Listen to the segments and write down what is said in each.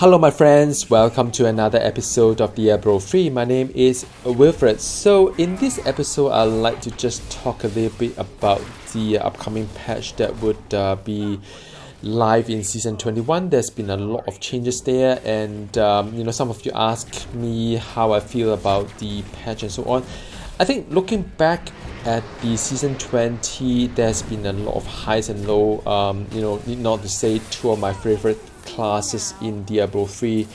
Hello my friends, welcome to another episode of Diablo 3. My name is Wilfred. So in this episode, I'd like to just talk a little bit about the upcoming patch that would be live in Season 21. There's been a lot of changes there, and some of you ask me how I feel about the patch and so on. I think looking back at the Season 20, there's been a lot of highs and lows. Need not to say two of my favorite classes in Diablo 3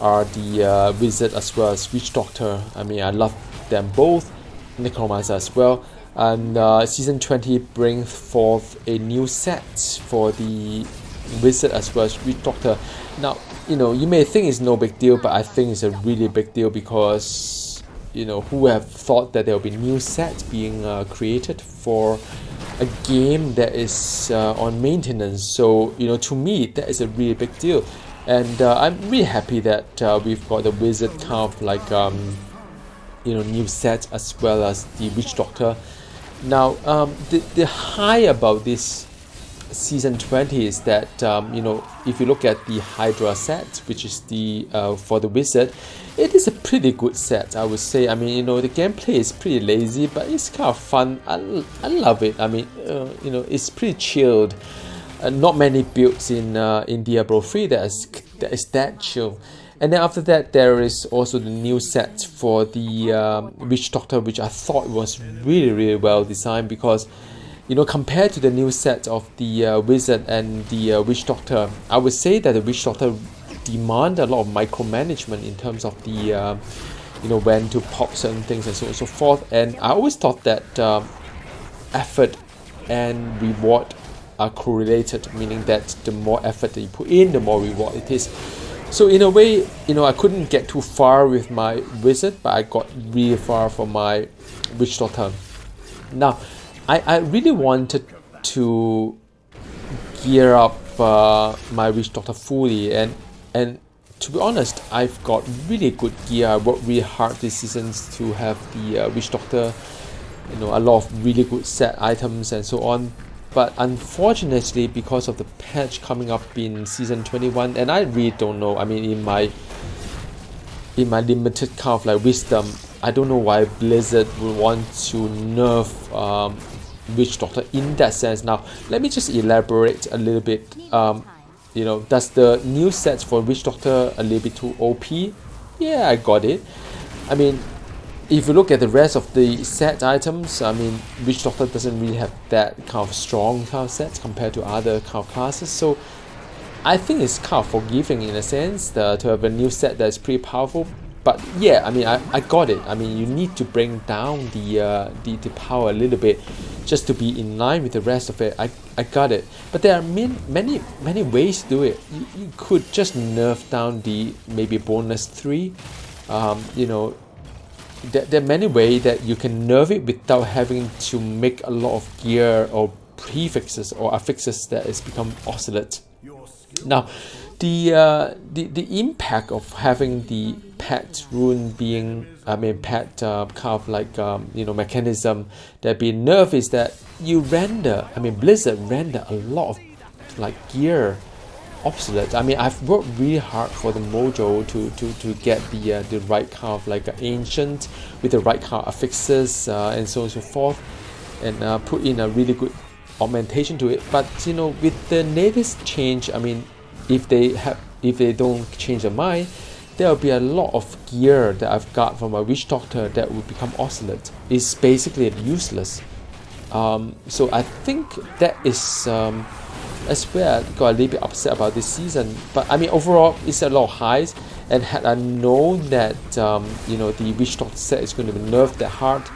are the Wizard as well as Witch Doctor. I mean, I love them both, Necromancer as well. And Season 20 brings forth a new set for the Wizard as well as Witch Doctor. Now, you may think it's no big deal, but I think it's a really big deal because, who have thought that there will be new sets being created for a game that is on maintenance. So to me that is a really big deal, and I'm really happy that we've got the Wizard kind of like new set as well as the Witch Doctor. Now the high about this Season 20 is that if you look at the Hydra set, which is the for the Wizard, it is a pretty good set, I would say. I mean, the gameplay is pretty lazy, but it's kind of fun. I love it. I mean, it's pretty chilled. Not many builds in Diablo 3 that is that chill. And then after that, there is also the new set for the Witch Doctor, which I thought was really well designed because, compared to the new set of the Wizard and the Witch Doctor, I would say that the Witch Doctor demand a lot of micromanagement in terms of the when to pop certain things and so on and so forth. And I always thought that effort and reward are correlated, meaning that the more effort that you put in, the more reward it is. So in a way, I couldn't get too far with my Wizard, but I got really far for my Witch Doctor. Now, I really wanted to gear up my Witch Doctor fully, and to be honest, I've got really good gear. I worked really hard this season to have the Witch Doctor, a lot of really good set items and so on. But unfortunately, because of the patch coming up in Season 21, and I really don't know, I mean, in my limited kind of like wisdom, I don't know why Blizzard would want to nerf Witch Doctor in that sense. Now, let me just elaborate a little bit. Does the new sets for Witch Doctor a little bit too OP? Yeah, I got it. I mean, if you look at the rest of the set items, I mean, Witch Doctor doesn't really have that kind of strong kind of sets compared to other kind of classes. So I think it's kind of forgiving in a sense to have a new set that's pretty powerful. But yeah, I mean, I got it. I mean, you need to bring down the power a little bit just to be in line with the rest of it. I got it. But there are many ways to do it. You could just nerf down the maybe bonus 3. There are many ways that you can nerf it without having to make a lot of gear or prefixes or affixes that is become obsolete. Now, the impact of having the pet rune being, pet kind of like mechanism that being nerfed is that Blizzard render a lot of like gear obsolete. I mean, I've worked really hard for the mojo to get the right kind of like ancient with the right kind of affixes and so on and so forth, and put in a really good augmentation to it. But with the latest change, I mean, if they don't change their mind, there will be a lot of gear that I've got from my Witch Doctor that will become obsolete. It's basically useless. So I think that is that's where I got a little bit upset about this season. But I mean, overall, it's a lot of highs. And had I known that the Witch Doctor set is going to be nerfed that hard,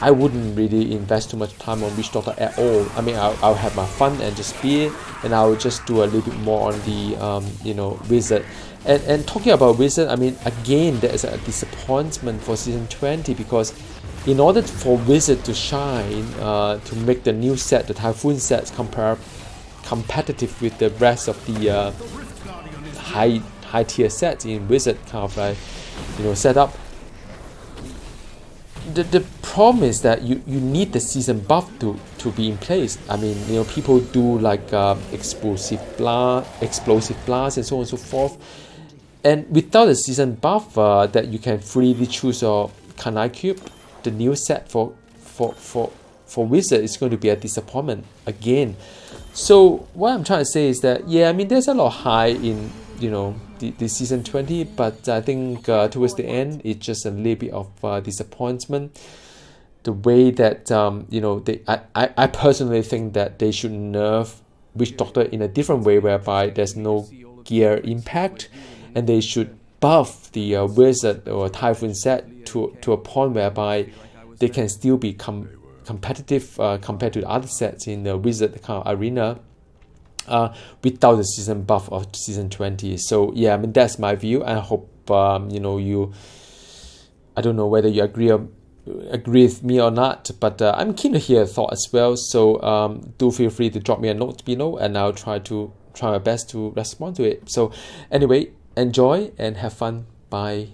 I wouldn't really invest too much time on Witch Doctor at all. I mean, I'll have my fun and just be it, and I'll just do a little bit more on the Wizard. And talking about Wizard, I mean, again, there is a disappointment for Season 20 because in order for Wizard to shine, to make the new set, the Typhoon sets, competitive with the rest of the high tier sets in Wizard kind of like setup, the problem is that you need the season buff to be in place. I mean, people do like explosive blast and so on and so forth. And without the season buff that you can freely choose your Kanai Cube, the new set for Wizard is going to be a disappointment again. So what I'm trying to say is that, yeah, I mean, there's a lot of high in, the season 20, but I think towards the end, it's just a little bit of disappointment. The way that, I personally think that they should nerf Witch Doctor in a different way, whereby there's no gear impact, and they should buff the Wizard or Typhoon set to a point whereby they can still be competitive compared to the other sets in the Wizard kind of arena without the season buff of season 20. So yeah, I mean, that's my view. I hope you, I don't know whether you agree with me or not, but I'm keen to hear your thought as well. So do feel free to drop me a note below, and I'll try my best to respond to it. So anyway, enjoy and have fun. Bye.